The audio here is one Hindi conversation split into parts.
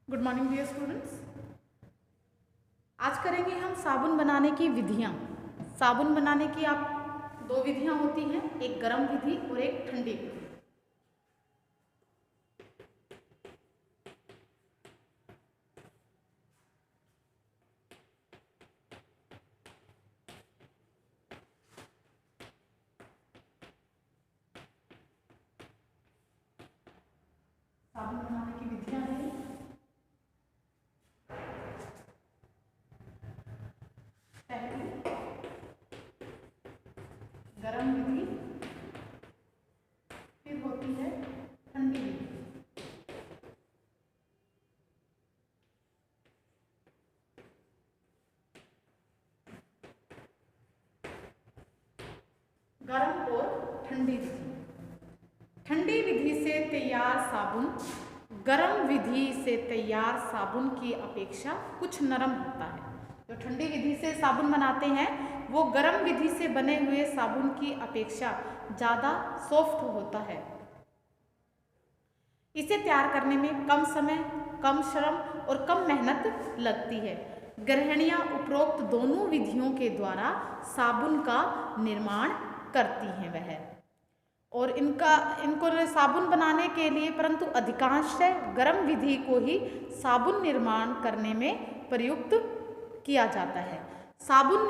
Good morning dear students. आज करेंगे हम साबुन बनाने की विधियाँ। साबुन बनाने की आप दो विधियाँ होती हैं, एक गर्म विधि और एक ठंडी विधि। साबुन बनाने की विधियाँ हैं, पहली गर्म विधि, फिर होती है ठंडी विधि। गर्म और ठंडी विधि। ठंडी विधि से तैयार साबुन गर्म विधि से तैयार साबुन की अपेक्षा कुछ नरम होता है। जो ठंडी विधि से साबुन बनाते हैं वो गर्म विधि से बने हुए साबुन की अपेक्षा ज़्यादा सॉफ्ट होता है। इसे तैयार करने में कम समय, कम श्रम और कम मेहनत लगती है। गृहिणियाँ उपरोक्त दोनों विधियों के द्वारा साबुन का निर्माण करती हैं वह, और इनको साबुन बनाने के लिए परंतु अधिकांशतः गर्म विधि को ही साबुन निर्माण करने में प्रयुक्त किया जाता है। साबुन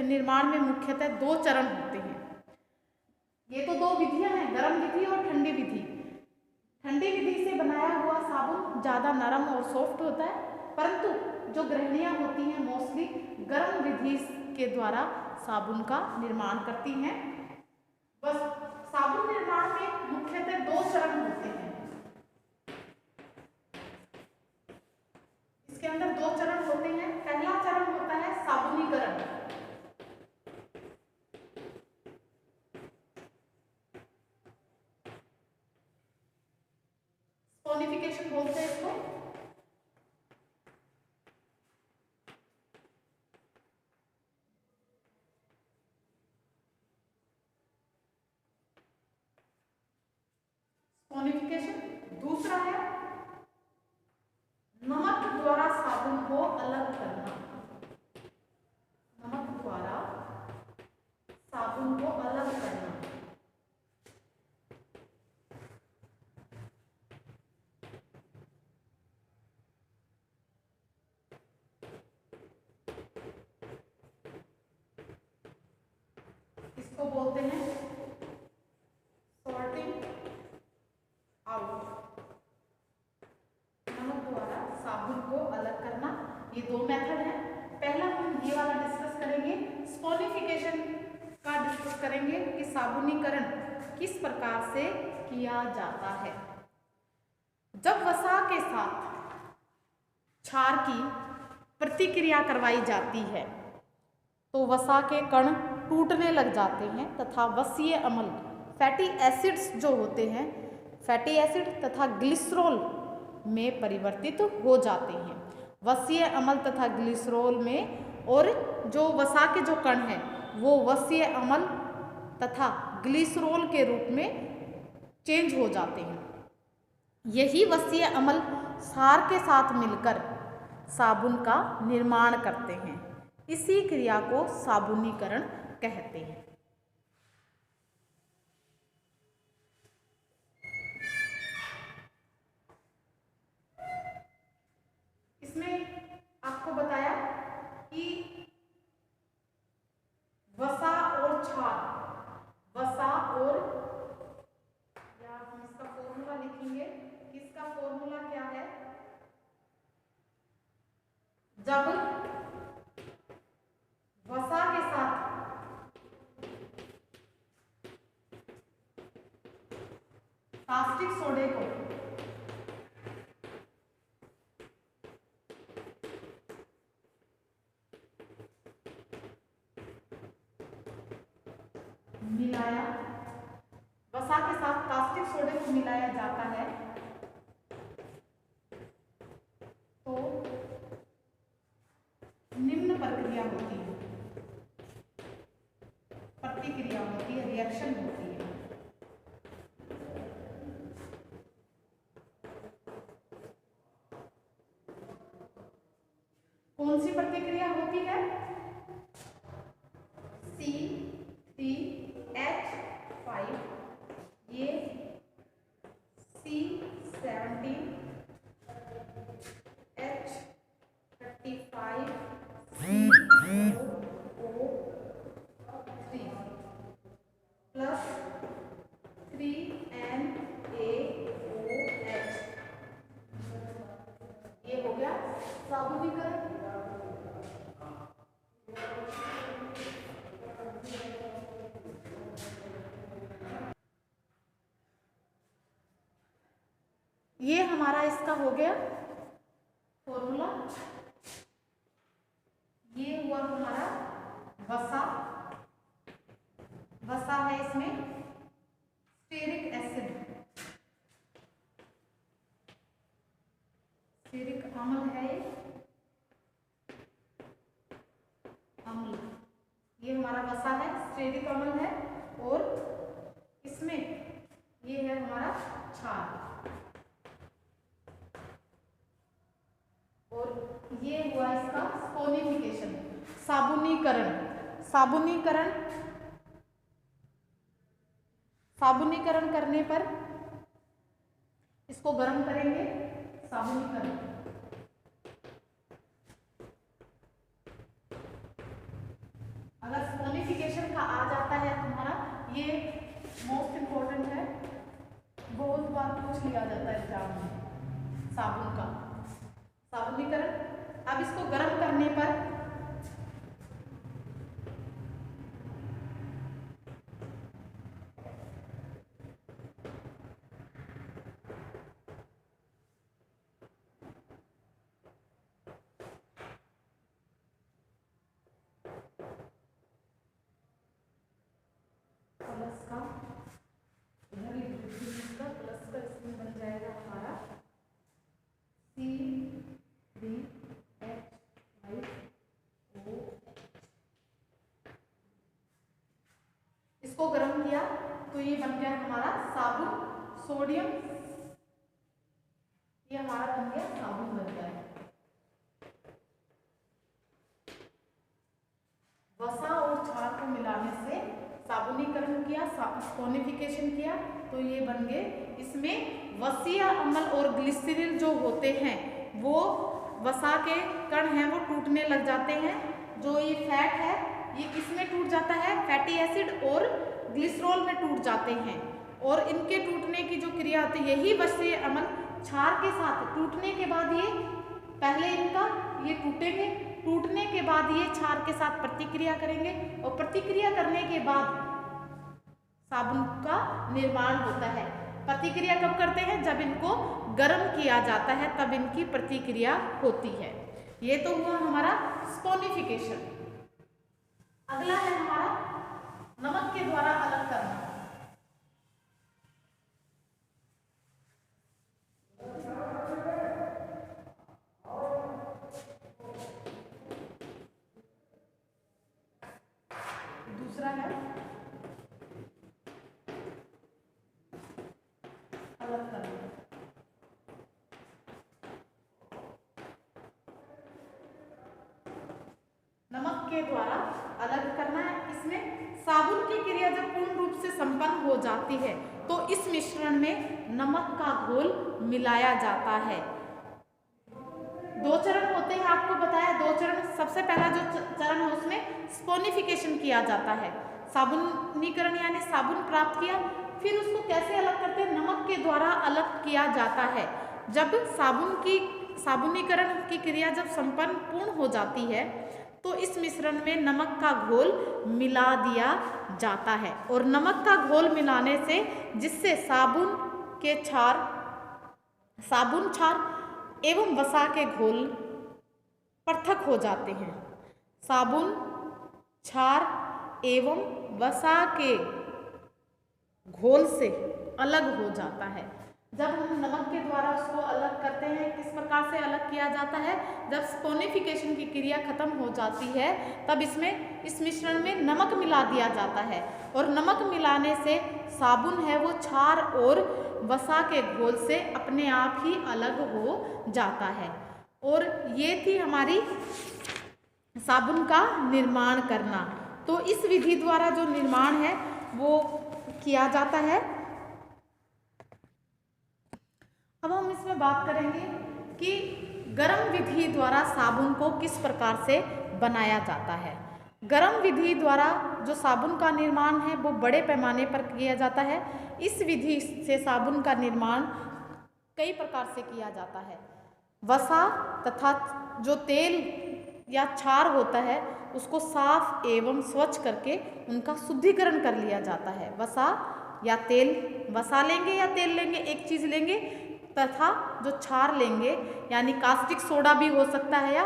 निर्माण में मुख्यतः दो चरण होते हैं। ये तो दो विधियां हैं, गर्म विधि और ठंडी विधि। ठंडी विधि से बनाया हुआ साबुन ज़्यादा नरम और सॉफ्ट होता है, परंतु जो गृहिणियाँ होती हैं मोस्टली गर्म विधि के द्वारा साबुन का निर्माण करती हैं। बस साबुन निर्माण में मुख्यतः दो चरण होते हैं। इसके अंदर दो चरण होते हैं। पहला चरण होता है साबुनीकरण। सोनिफिकेशन बोलते हैं इसको। सोनिफिकेशन। दूसरा है नमक द्वारा साबुन को अलग करना। नमक द्वारा साबुन को अलग करना। इसको बोलते हैं सॉर्टिंग आउट। नमक द्वारा साबुन को अलग करना। ये दो मेथड है। पहला हम ये वाला डिस्कस करेंगे, स्पोनिफिकेशन का डिस्कस करेंगे कि साबुनीकरण किस प्रकार से किया जाता है। जब वसा के साथ क्षार की प्रतिक्रिया करवाई जाती है तो वसा के कण टूटने लग जाते हैं तथा वसीय अम्ल फैटी एसिड्स जो होते हैं, फैटी एसिड तथा ग्लिसरॉल में परिवर्तित हो जाते हैं। वसीय अम्ल तथा ग्लिसरॉल में, और जो वसा के जो कण हैं वो वसीय अम्ल तथा ग्लिसरॉल के रूप में चेंज हो जाते हैं। यही वसीय अम्ल क्षार के साथ मिलकर साबुन का निर्माण करते हैं। इसी क्रिया को साबुनीकरण कहते हैं। इसमें आपको बताया कि वसा और क्षार, वसा और, या हम इसका फॉर्मूला लिखेंगे। इसका फॉर्मूला क्या है? जब वसा के साथ कास्टिक सोडे को मिलाया, वसा के साथ कास्टिक सोडे को मिलाया जाता है तो निम्न प्रक्रिया होती है, प्रतिक्रिया होती है, रिएक्शन होती है। कौन सी प्रतिक्रिया होती है? C3H5, ये C17H35 CO3 प्लस 3NaOH, ये हो गया साबुनीकरण। ये हमारा इसका हो गया फॉर्मूला। ये हुआ हमारा वसा। वसा है इसमें स्टेरिक एसिड, स्टेरिक अम्ल है ये, अम्ल, ये हमारा वसा है, स्टेरिक अम्ल है। और इसमें ये है हमारा क्षार, और ये हुआ इसका स्पोनिफिकेशन, साबुनीकरण। साबुनीकरण, साबुनीकरण करने पर इसको गर्म करेंगे, साबुनीकरण। अगर स्पोनिफिकेशन का आ जाता है तुम्हारा, ये मोस्ट इंपॉर्टेंट है, बहुत बार पूछ लिया जाता है एग्जाम में साबुन का, साबुनीकरण। अब इसको गर्म करने पर प्लस का इधर का प्लस का इसमें बन जाएगा हमारा C3H5O। इसको गर्म किया तो ये बन गया हमारा साबुन, सोडियम, ये हमारा बन गया साबुन बन गया। वसा और क्षार को मिलाने से साबुनीकरण किया, स्पोनिफिकेशन किया, तो ये बन गए। इसमें वसीय अम्ल और ग्लिसरीन जो होते हैं वो वसा के कण हैं वो टूटने लग जाते हैं। जो ये फैट है ये किसमें टूट जाता है? फैटी एसिड और ग्लिसरॉल में टूट जाते हैं। और इनके टूटने की जो क्रिया होती है, यही वसीय अम्ल क्षार के साथ टूटने के बाद ये पहले इनका ये टूटेंगे, टूटने के बाद ये क्षार के साथ प्रतिक्रिया करेंगे, और प्रतिक्रिया करने के बाद साबुन का निर्माण होता है। प्रतिक्रिया कब करते हैं? जब इनको गर्म किया जाता है तब इनकी प्रतिक्रिया होती है। ये तो हुआ हमारा स्पोनिफिकेशन। अगला है हमारा नमक के द्वारा अलग करना। दूसरा है अलग करना। नमक के द्वारा अलग करना है। इसमें साबुन की क्रिया जब पूर्ण रूप से संपन्न हो जाती है तो इस मिश्रण में नमक का घोल मिलाया जाता है। दो चरण होते हैं, आपको बताया दो चरण। सबसे पहला जो चरण है उसमें स्पोनिफिकेशन किया जाता है, साबुनीकरण यानी साबुन प्राप्त किया। फिर उसको कैसे अलग करते हैं? नमक के द्वारा अलग किया जाता है। जब साबुनीकरण की क्रिया जब संपन्न पूर्ण हो जाती है तो इस मिश्रण में नमक का घोल मिला दिया जाता है। और नमक का घोल मिलाने से जिससे साबुन क्षार एवं वसा के घोल पृथक हो जाते हैं। साबुन, क्षार एवं वसा के घोल से अलग हो जाता है। जब हम नमक के द्वारा उसको अलग करते हैं, किस प्रकार से अलग किया जाता है? जब स्पोनिफिकेशन की क्रिया खत्म हो जाती है तब इस मिश्रण में नमक मिला दिया जाता है, और नमक मिलाने से साबुन है वो क्षार और वसा के घोल से अपने आप ही अलग हो जाता है। और ये थी हमारी साबुन का निर्माण करना। तो इस विधि द्वारा जो निर्माण है वो किया जाता है। अब हम इसमें बात करेंगे कि गर्म विधि द्वारा साबुन को किस प्रकार से बनाया जाता है। गर्म विधि द्वारा जो साबुन का निर्माण है वो बड़े पैमाने पर किया जाता है। इस विधि से साबुन का निर्माण कई प्रकार से किया जाता है। वसा तथा जो तेल या क्षार होता है उसको साफ एवं स्वच्छ करके उनका शुद्धिकरण कर लिया जाता है। वसा या तेल, वसा लेंगे या तेल लेंगे, एक चीज़ लेंगे, तथा जो क्षार लेंगे यानी कास्टिक सोडा भी हो सकता है या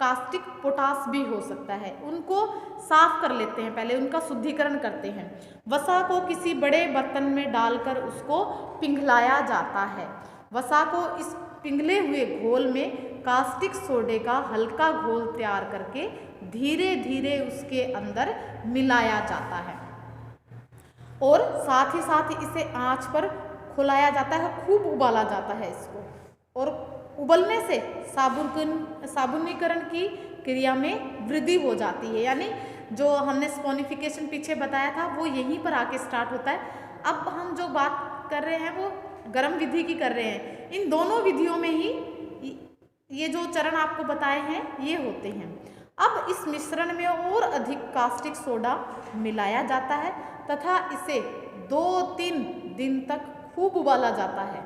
कास्टिक पोटास भी हो सकता है, उनको साफ कर लेते हैं, पहले उनका शुद्धिकरण करते हैं। वसा को किसी बड़े बर्तन में डालकर उसको पिघलाया जाता है। वसा को इस पिघले हुए घोल में कास्टिक सोडे का हल्का घोल तैयार करके धीरे धीरे उसके अंदर मिलाया जाता है और साथ ही साथ इसे आंच पर खुलाया जाता है, खूब उबाला जाता है इसको। और उबलने से साबुनीकरण की क्रिया में वृद्धि हो जाती है, यानी जो हमने स्पोनिफिकेशन पीछे बताया था वो यहीं पर आके स्टार्ट होता है। अब हम जो बात कर रहे हैं वो गर्म विधि की कर रहे हैं। इन दोनों विधियों में ही ये जो चरण आपको बताए हैं ये होते हैं। अब इस मिश्रण में और अधिक कास्टिक सोडा मिलाया जाता है तथा इसे 2-3 दिन तक खूब उबाला जाता है।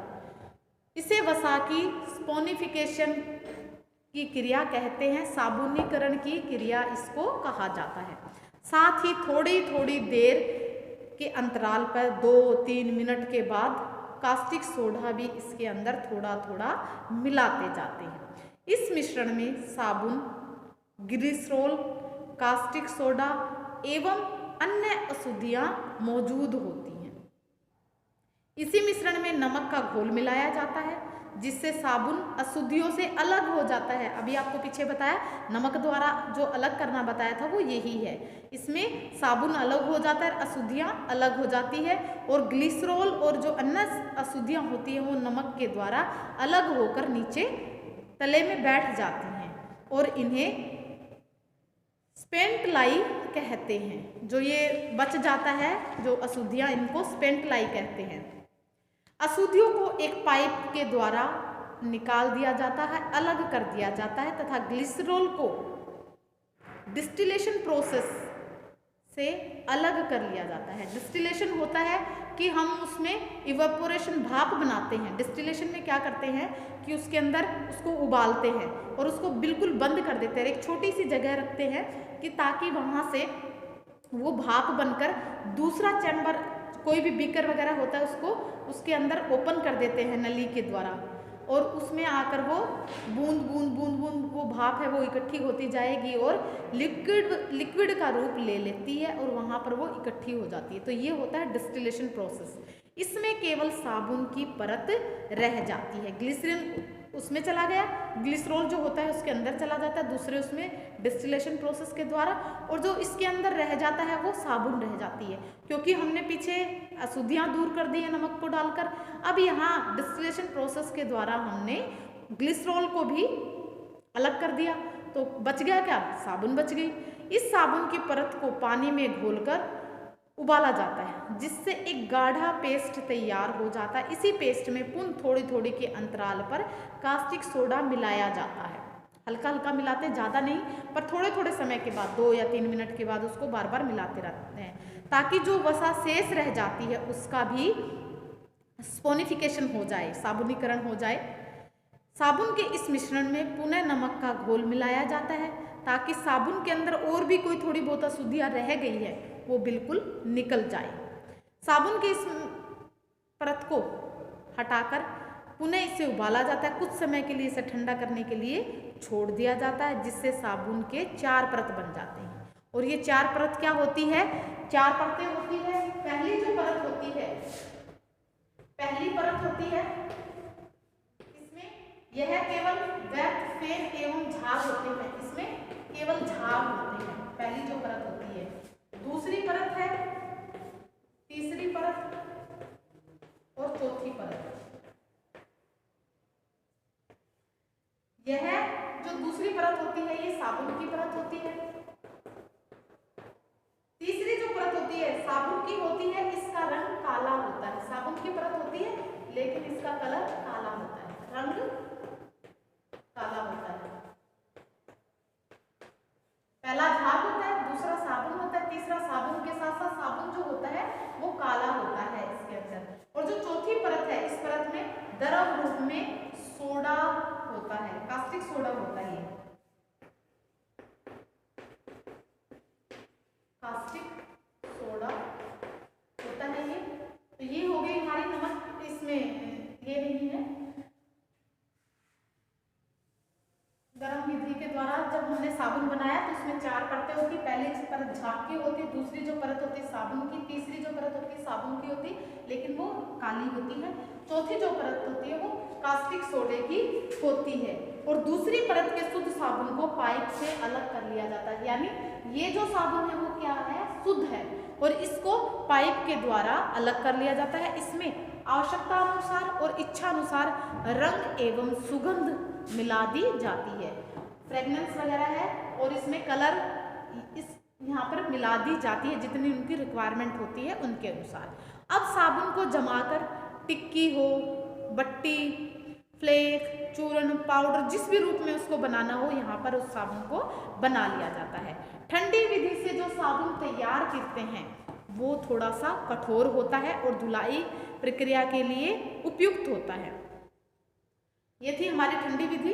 इसे वसा की स्पोनिफिकेशन की क्रिया कहते हैं, साबुनीकरण की क्रिया इसको कहा जाता है। साथ ही थोड़ी थोड़ी देर के अंतराल पर 2-3 मिनट के बाद कास्टिक सोडा भी इसके अंदर थोड़ा थोड़ा मिलाते जाते हैं। इस मिश्रण में साबुन, ग्लिसरॉल, कास्टिक सोडा एवं अन्य अशुद्धियां मौजूद होती हैं। इसी मिश्रण में नमक का घोल मिलाया जाता है जिससे साबुन अशुद्धियों से अलग हो जाता है। अभी आपको पीछे बताया नमक द्वारा जो अलग करना बताया था वो यही है। इसमें साबुन अलग हो जाता है, अशुद्धियां अलग हो जाती है और ग्लिसरॉल और जो अन्य अशुद्धियां होती हैं वो नमक के द्वारा अलग होकर नीचे तले में बैठ जाती हैं और इन्हें स्पेंट-लाई कहते हैं। जो ये बच जाता है जो अशुद्धियां, इनको स्पेंट-लाई कहते हैं। अशुद्धियों को एक पाइप के द्वारा निकाल दिया जाता है, अलग कर दिया जाता है तथा ग्लिसरॉल को डिस्टिलेशन प्रोसेस से अलग कर लिया जाता है। डिस्टिलेशन होता है कि हम उसमें इवेपोरेशन, भाप बनाते हैं। डिस्टिलेशन में क्या करते हैं कि उसके अंदर उसको उबालते हैं और उसको बिल्कुल बंद कर देते हैं, एक छोटी सी जगह रखते हैं कि ताकि वहाँ से वो भाप बनकर दूसरा चैम्बर, कोई भी बीकर वगैरह होता है उसको उसके अंदर ओपन कर देते हैं नली के द्वारा और उसमें आकर वो बूंद बूंद बूंद बूंद वो भाप है वो इकट्ठी होती जाएगी और लिक्विड का रूप ले लेती है और वहाँ पर वो इकट्ठी हो जाती है। तो ये होता है डिस्टिलेशन प्रोसेस। इसमें केवल साबुन की परत रह जाती है। ग्लिसरीन उसमें चला गया, ग्लिसरॉल जो होता है उसके अंदर चला जाता है दूसरे उसमें डिस्टिलेशन प्रोसेस के द्वारा, और जो इसके अंदर रह जाता है वो साबुन रह जाती है क्योंकि हमने पीछे अशुद्धियाँ दूर कर दी है नमक को डालकर। अब यहाँ डिस्टिलेशन प्रोसेस के द्वारा हमने ग्लिसरॉल को भी अलग कर दिया तो बच गया क्या, साबुन बच गई। इस साबुन की परत को पानी में घोलकर उबाला जाता है जिससे एक गाढ़ा पेस्ट तैयार हो जाता है। इसी पेस्ट में पुनः थोड़ी थोड़ी के अंतराल पर कास्टिक सोडा मिलाया जाता है। हल्का हल्का मिलाते, ज़्यादा नहीं, पर थोड़े थोड़े समय के बाद 2 या 3 मिनट के बाद उसको बार बार मिलाते रहते हैं ताकि जो वसा शेष रह जाती है उसका भी स्पोनिफिकेशन हो जाए, साबुनीकरण हो जाए। साबुन के इस मिश्रण में पुनः नमक का घोल मिलाया जाता है ताकि साबुन के अंदर और भी कोई थोड़ी बहुत अशुद्धियाँ रह गई है वो बिल्कुल निकल जाए। साबुन के इस परत को हटाकर पुनः इसे उबाला जाता है। कुछ समय के लिए इसे ठंडा करने के लिए छोड़ दिया जाता है जिससे साबुन के 4 परत बन जाते हैं। और ये 4 परत क्या होती है, 4 परतें होती है। पहली जो परत होती है, पहली परत होती है इसमें यह केवल वेट, फेन एवं झाग होते हैं, इसमें केवल झाग होते हैं, पहली जो परत होती है। दूसरी परत है, तीसरी परत और चौथी परत। यह जो दूसरी परत होती है ये साबुन की परत होती है। तीसरी जो परत होती है साबुन की होती है, इसका रंग काला होता है। साबुन की परत होती है लेकिन इसका कलर काला होता है, रंग काला होता है। पहला झाग होता है, दूसरा साबुन होता है, तीसरा साबुन के साथ साथ साबुन जो होता है वो काला होता है इसके अंदर। और जो चौथी परत है इस परत में द्रव रूप में सोडा होता है, कास्टिक सोडा होता है। ये कास्टिक सोडा होता है ये। तो ये हो गई हमारी नमक, इसमें ये नहीं है। गर्म विधि के द्वारा जब हमने साबुन बनाया तो उसमें 4 परतें होती। पहली परत झाग की होती, दूसरी जो परत होती है साबुन की, तीसरी जो परत होती है साबुन की होती लेकिन वो काली होती है, चौथी जो परत होती है वो कास्टिक सोडे की होती है। और दूसरी परत के शुद्ध साबुन को पाइप से अलग कर लिया जाता है, यानी ये जो साबुन है वो क्या है, शुद्ध है, और इसको पाइप के द्वारा अलग कर लिया जाता है। इसमें आवश्यकता अनुसार और इच्छा अनुसार रंग एवं सुगंध मिला दी जाती है, फ्रेगनेंस वगैरह है, और इसमें कलर इस यहाँ पर मिला दी जाती है जितनी उनकी रिक्वायरमेंट होती है उनके अनुसार। अब साबुन को जमाकर टिक्की हो, बट्टी, फ्लेक, चूर्ण, पाउडर, जिस भी रूप में उसको बनाना हो यहाँ पर उस साबुन को बना लिया जाता है। ठंडी विधि से जो साबुन तैयार करते हैं वो थोड़ा सा कठोर होता है और धुलाई प्रक्रिया के लिए उपयुक्त होता है। ये थी हमारी ठंडी विधि,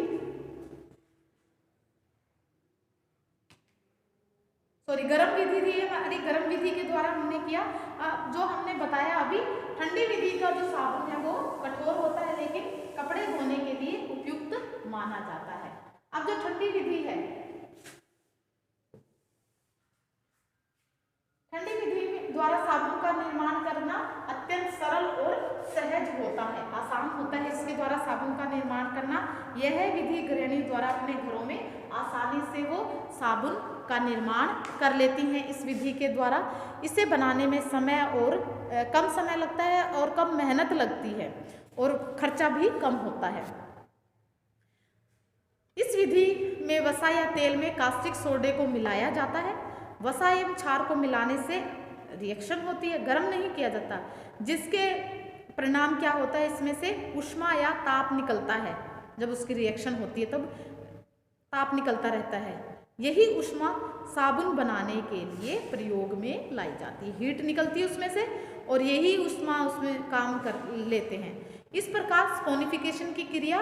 सॉरी गर्म विधि थी हमारी। गर्म विधि के द्वारा हमने किया जो हमने बताया अभी। ठंडी विधि का जो साबुन है वो कठोर होता है लेकिन कपड़े धोने के लिए उपयुक्त माना जाता है। अब जो ठंडी विधि है, ठंडी विधि द्वारा साबुन का निर्माण करना अत्यंत सरल और सहज होता है, आसान होता है इसके द्वारा साबुन का निर्माण करना। यह विधि गृहिणी द्वारा अपने घरों में आसानी से वो साबुन का निर्माण कर लेती हैं इस विधि के द्वारा। इसे बनाने में समय और कम समय लगता है और कम मेहनत लगती है और खर्चा भी कम होता है। इस विधि में वसा या तेल में कास्टिक सोडे को मिलाया जाता है। वसा एवं क्षार को मिलाने से रिएक्शन होती है, गर्म नहीं किया जाता, जिसके परिणाम क्या होता है, इसमें से ऊष्मा या ताप निकलता है। जब उसकी रिएक्शन होती है तब ताप निकलता रहता है। यही ऊष्मा साबुन बनाने के लिए प्रयोग में लाई जाती है, हीट निकलती है उसमें से और यही ऊष्मा उसमें काम कर लेते हैं। इस प्रकार स्पोनिफिकेशन की क्रिया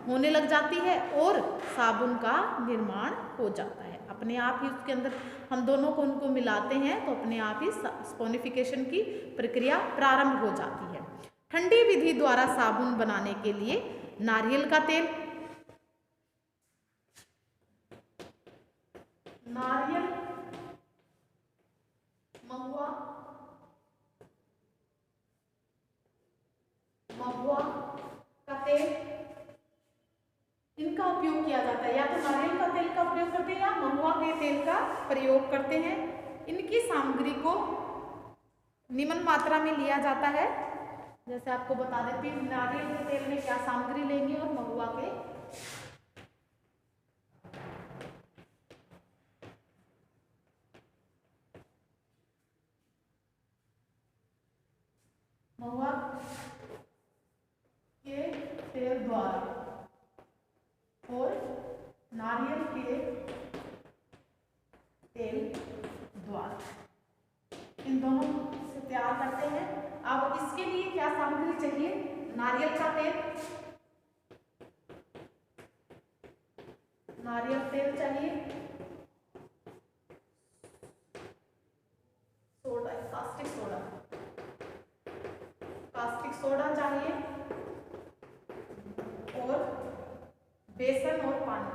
होने लग जाती है और साबुन का निर्माण हो जाता है। अपने आप ही उसके अंदर हम दोनों को उनको मिलाते हैं तो अपने आप ही स्पोनिफिकेशन की प्रक्रिया प्रारंभ हो जाती है। ठंडी विधि द्वारा साबुन बनाने के लिए नारियल का तेल, नारियल, महुआ, महुआ का तेल, इनका उपयोग किया जाता है। या तो नारियल का तेल का प्रयोग करते हैं या महुआ के तेल का प्रयोग करते हैं। इनकी सामग्री को निम्न मात्रा में लिया जाता है। जैसे आपको बता देती हूँ नारियल के तेल में क्या सामग्री लेंगे और महुआ के तेल द्वारा और नारियल के तेल द्वारा, इन दोनों से तैयार करते हैं। अब इसके लिए क्या सामग्री चाहिए, नारियल का तेल, नारियल तेल चाहिए, soda, caustic soda, caustic soda चाहिए और बेसन और पानी,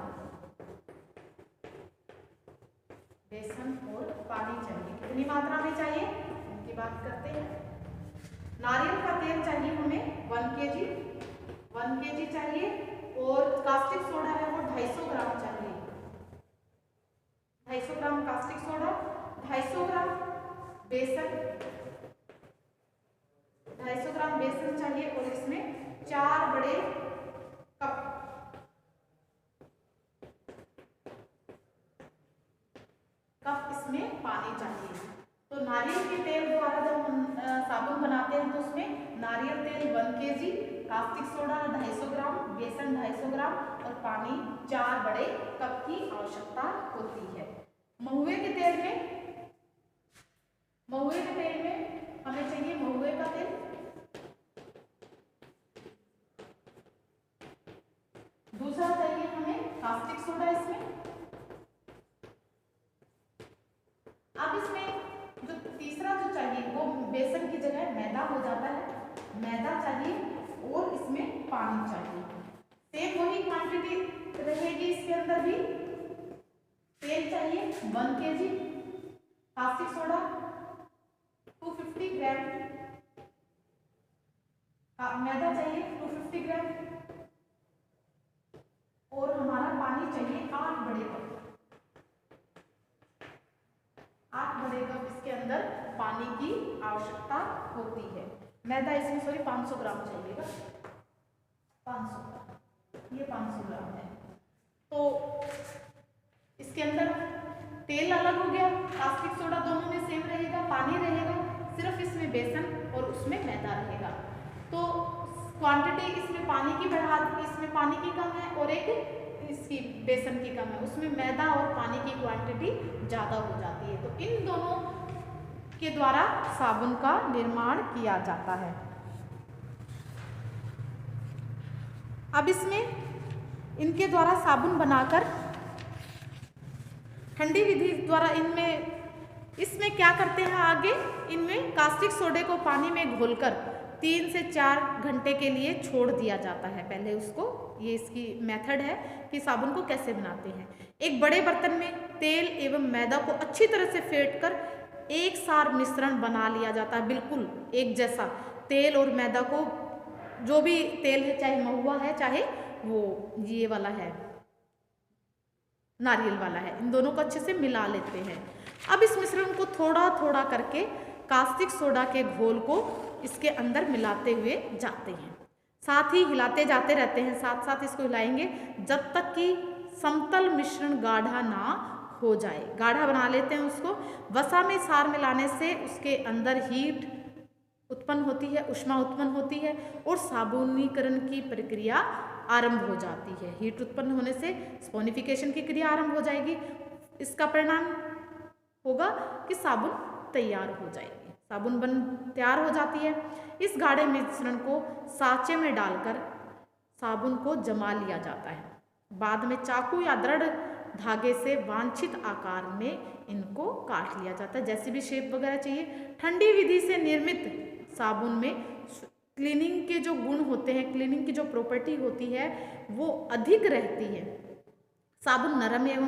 बेसन और पानी चाहिए। कितनी मात्रा में चाहिए उनकी बात करते हैं। नारियल का तेल चाहिए हमें 1 kg चाहिए और कास्टिक सोडा है वो 250 ग्राम चाहिए। 250 ग्राम कास्टिक सोडा, 250 ग्राम बेसन, 250 ग्राम बेसन चाहिए और इसमें 4 बड़े कप नारियल के तेल द्वारा जब हम साबुन बनाते हैं तो उसमें नारियल तेल 1 kg, कास्टिक सोडा 250 ग्राम, बेसन 250 ग्राम और पानी 4 बड़े कप की आवश्यकता होती है। महुए के तेल में हमें चाहिए महुए का तेल, दूसरा चाहिए हमें कास्टिक सोडा इसमें। अब इसमें जो तीसरा जो चाहिए वो बेसन की जगह मैदा हो जाता है, मैदा चाहिए और इसमें पानी चाहिए। सेम वही क्वांटिटी रहेगी इसके अंदर भी। तेल चाहिए 1 kg, कास्टिक सोडा 250 ग्राम, मैदा चाहिए 250 ग्राम और हमारा पानी चाहिए 8 बड़े कप इसके अंदर पानी की आवश्यकता होती है। मैदा इसमें 500 ग्राम चाहिएगा, 500 ग्राम, ये 500 ग्राम है। तो इसके अंदर तेल अलग हो गया, कास्टिक सोडा दोनों में सेम रहेगा, पानी रहेगा, सिर्फ इसमें बेसन और उसमें मैदा रहेगा। तो क्वांटिटी इसमें पानी की इसमें पानी की कम है और एक इसकी बेसन की कम है, उसमें मैदा और पानी की क्वांटिटी ज़्यादा हो जाती है। तो इन दोनों के द्वारा साबुन का निर्माण किया जाता है। अब इसमें इनके द्वारा साबुन बनाकर ठंडी विधि द्वारा इसमें क्या करते हैं आगे, इनमें कास्टिक सोडे को पानी में घोलकर 3 से 4 घंटे के लिए छोड़ दिया जाता है। पहले उसको, ये इसकी मेथड है कि साबुन को कैसे बनाते हैं। एक बड़े बर्तन में तेल एवं मैदा को अच्छी तरह से फेंटकर एक सार मिश्रण बना लिया जाता है, बिल्कुल एक जैसा। तेल और मैदा को, जो भी तेल है, चाहे महुआ है चाहे वो ये वाला है नारियल वाला है, इन दोनों को अच्छे से मिला लेते हैं। अब इस मिश्रण को थोड़ा थोड़ा करके कास्टिक सोडा के घोल को इसके अंदर मिलाते हुए जाते हैं, साथ ही हिलाते जाते रहते हैं, साथ साथ इसको हिलाएंगे जब तक कि समतल मिश्रण गाढ़ा ना हो जाए। गाढ़ा बना लेते हैं उसको। वसा में सार मिलाने से उसके अंदर हीट उत्पन्न होती है, ऊष्मा उत्पन्न होती है और साबुनीकरण की प्रक्रिया आरंभ हो जाती है। हीट उत्पन्न होने से स्पोनिफिकेशन की क्रिया आरंभ हो जाएगी। इसका परिणाम होगा कि साबुन तैयार हो जाएगी, साबुन तैयार हो जाती है। इस गाढ़े मिश्रण को साँचे में डालकर साबुन को जमा लिया जाता है। बाद में चाकू या दृढ़ धागे से वांछित आकार में इनको काट लिया जाता है, जैसी भी शेप वगैरह चाहिए। ठंडी विधि से निर्मित साबुन में क्लीनिंग के जो गुण होते हैं, क्लीनिंग की जो प्रॉपर्टी होती है वो अधिक रहती है। साबुन नरम एवं